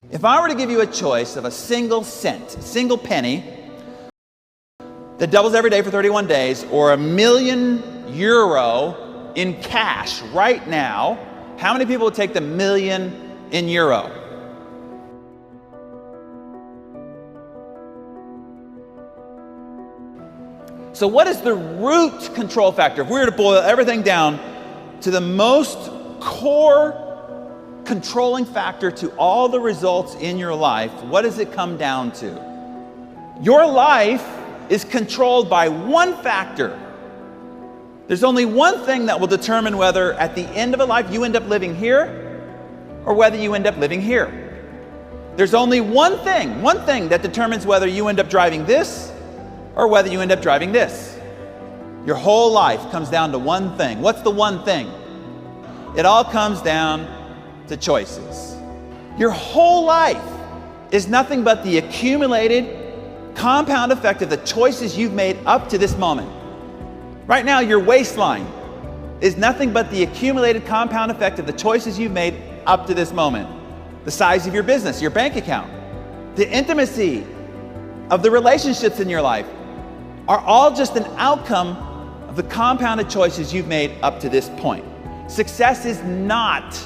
If I were to give you a choice of a single cent, a single penny, that doubles every day for 31 days, or €1,000,000 in cash right now, how many people would take the million in euro? So what is the root control factor? If we were to boil everything down to the most core controlling factor to all the results in your life, what does it come down to? Your life is controlled by one factor. There's only one thing that will determine whether at the end of a life you end up living here or whether you end up living here. There's only one thing that determines whether you end up driving this or whether you end up driving this. Your whole life comes down to one thing. What's the one thing? It all comes down to choices. Your whole life is nothing but the accumulated compound effect of the choices you've made up to this moment. Right now, your waistline is nothing but the accumulated compound effect of the choices you've made up to this moment. The size of your business, your bank account, the intimacy of the relationships in your life are all just an outcome of the compounded choices you've made up to this point. Success is not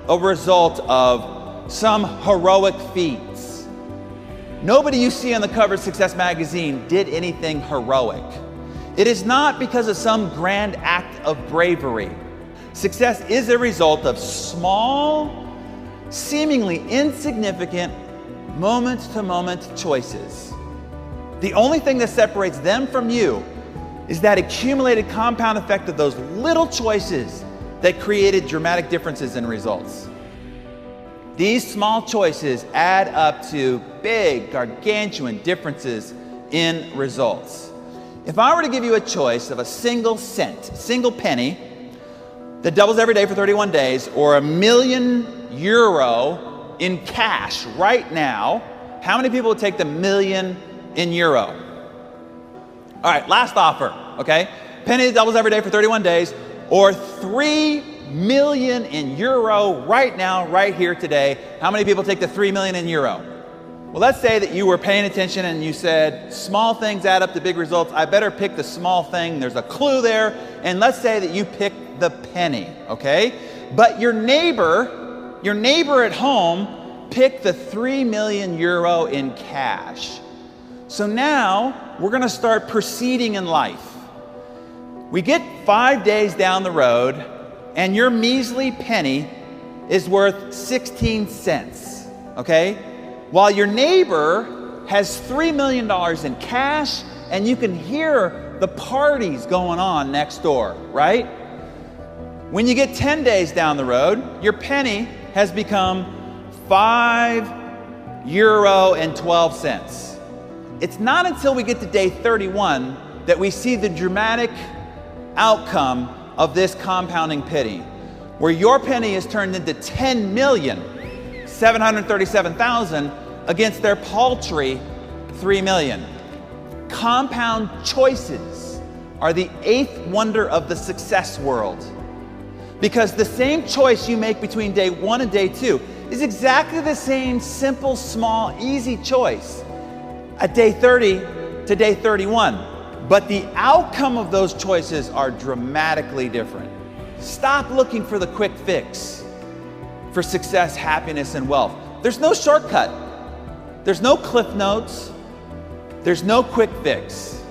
a result of some heroic feats. Nobody you see on the cover of Success magazine did anything heroic. It is not because of some grand act of bravery. Success is a result of small, seemingly insignificant, moment-to-moment choices. The only thing that separates them from you is that accumulated compound effect of those little choices that created dramatic differences in results. These small choices add up to big, gargantuan differences in results. If I were to give you a choice of a single cent, a single penny, that doubles every day for 31 days, or €1,000,000 in cash right now, how many people would take the million in euro? All right, last offer, okay? Penny that doubles every day for 31 days, or 3 million in euro right now, right here today. How many people take the 3 million in euro? Well, let's say that you were paying attention and you said, small things add up to big results. I better pick the small thing. There's a clue there. And let's say that you pick the penny, okay? But your neighbor at home picked the 3 million euro in cash. So now we're going to start proceeding in life. We get 5 days down the road and your measly penny is worth 16 cents, okay? While your neighbor has $3 million in cash and you can hear the parties going on next door, right? When you get 10 days down the road, your penny has become €5.12. It's not until we get to day 31 that we see the dramatic outcome of this compounding penny, where your penny is turned into 10,737,000 against their paltry 3 million. Compound choices are the eighth wonder of the success world, because the same choice you make between day 1 and day 2 is exactly the same simple, small, easy choice at day 30 to day 31. But the outcome of those choices are dramatically different. Stop looking for the quick fix for success, happiness, and wealth. There's no shortcut. There's no cliff notes. There's no quick fix.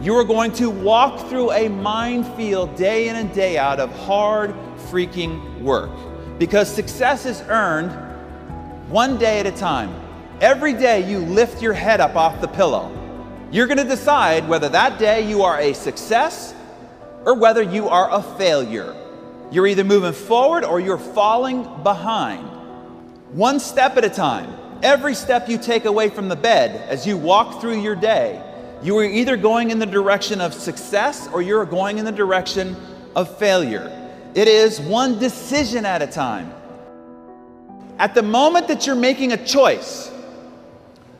You are going to walk through a minefield day in and day out of hard freaking work, because success is earned one day at a time. Every day you lift your head up off the pillow, you're going to decide whether that day you are a success or whether you are a failure. You're either moving forward or you're falling behind. One step at a time. Every step you take away from the bed as you walk through your day, you are either going in the direction of success or you're going in the direction of failure. It is one decision at a time. At the moment that you're making a choice,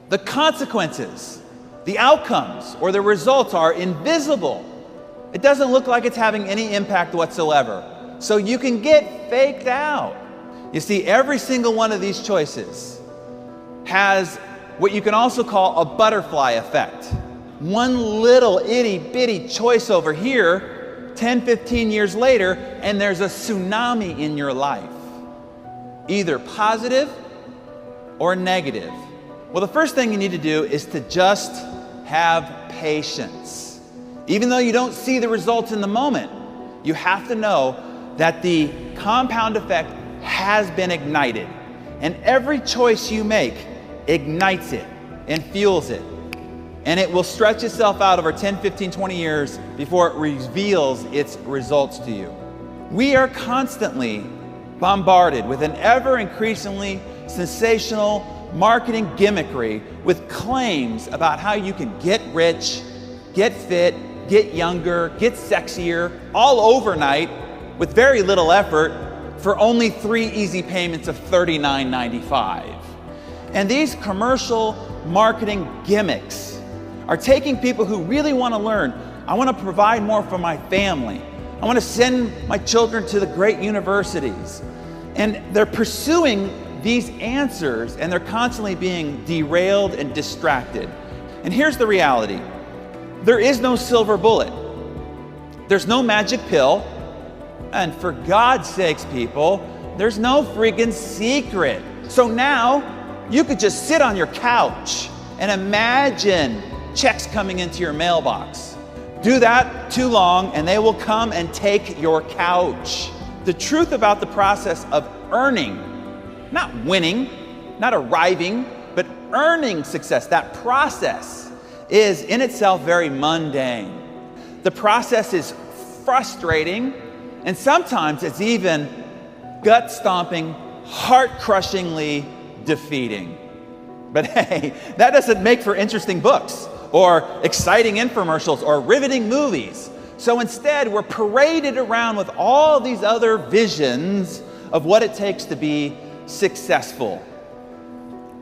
the consequences, the outcomes, or the results are invisible. It doesn't look like it's having any impact whatsoever. So you can get faked out. You see, every single one of these choices has what you can also call a butterfly effect. One little itty bitty choice over here, 10, 15 years later, and there's a tsunami in your life, either positive or negative. Well, the first thing you need to do is to just have patience. Even though you don't see the results in the moment, you have to know that the compound effect has been ignited. And every choice you make ignites it and fuels it. And it will stretch itself out over 10, 15, 20 years before it reveals its results to you. We are constantly bombarded with an ever increasingly sensational marketing gimmickry with claims about how you can get rich, get fit, get younger, get sexier, all overnight with very little effort for only 3 easy payments of $39.95. And these commercial marketing gimmicks are taking people who really want to learn. I want to provide more for my family. I want to send my children to the great universities. And they're pursuing these answers, and they're constantly being derailed and distracted. And here's the reality. There is no silver bullet. There's no magic pill. And for God's sakes, people, there's no freaking secret. So now you could just sit on your couch and imagine checks coming into your mailbox. Do that too long and they will come and take your couch. The truth about the process of earning, not winning, not arriving, but earning success, that process is in itself very mundane. The process is frustrating, and sometimes it's even gut-stomping, heart-crushingly defeating. But hey, that doesn't make for interesting books or exciting infomercials or riveting movies. So instead, we're paraded around with all these other visions of what it takes to be successful.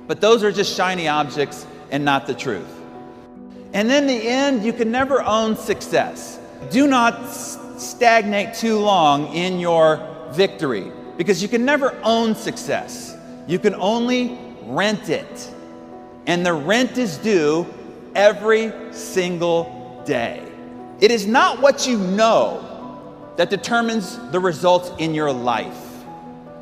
But those are just shiny objects and not the truth. And in the end, you can never own success. Do not stagnate too long in your victory, because you can never own success. You can only rent it. And the rent is due every single day. It is not what you know that determines the results in your life.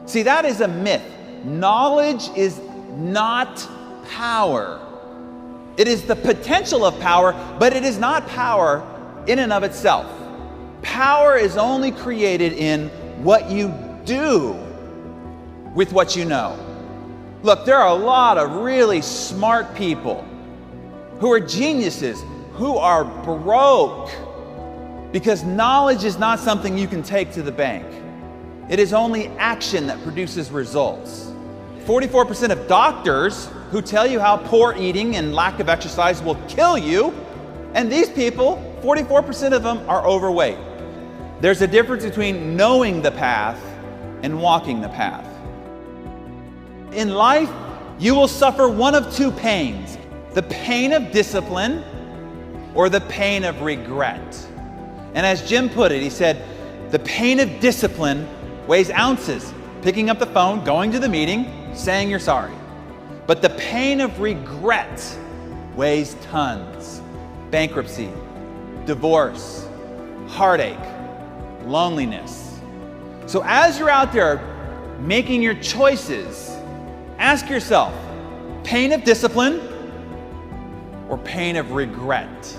See, that is a myth. Knowledge is not power. It is the potential of power, but it is not power in and of itself. Power is only created in what you do with what you know. Look, there are a lot of really smart people who are geniuses, who are broke, because knowledge is not something you can take to the bank. It is only action that produces results. 44% of doctors who tell you how poor eating and lack of exercise will kill you, and these people, 44% of them are overweight. There's a difference between knowing the path and walking the path. In life, you will suffer one of two pains: the pain of discipline or the pain of regret. And as Jim put it, he said, the pain of discipline weighs ounces, picking up the phone, going to the meeting, saying you're sorry. But the pain of regret weighs tons. Bankruptcy, divorce, heartache, loneliness. So as you're out there making your choices, ask yourself, pain of discipline or pain of regret?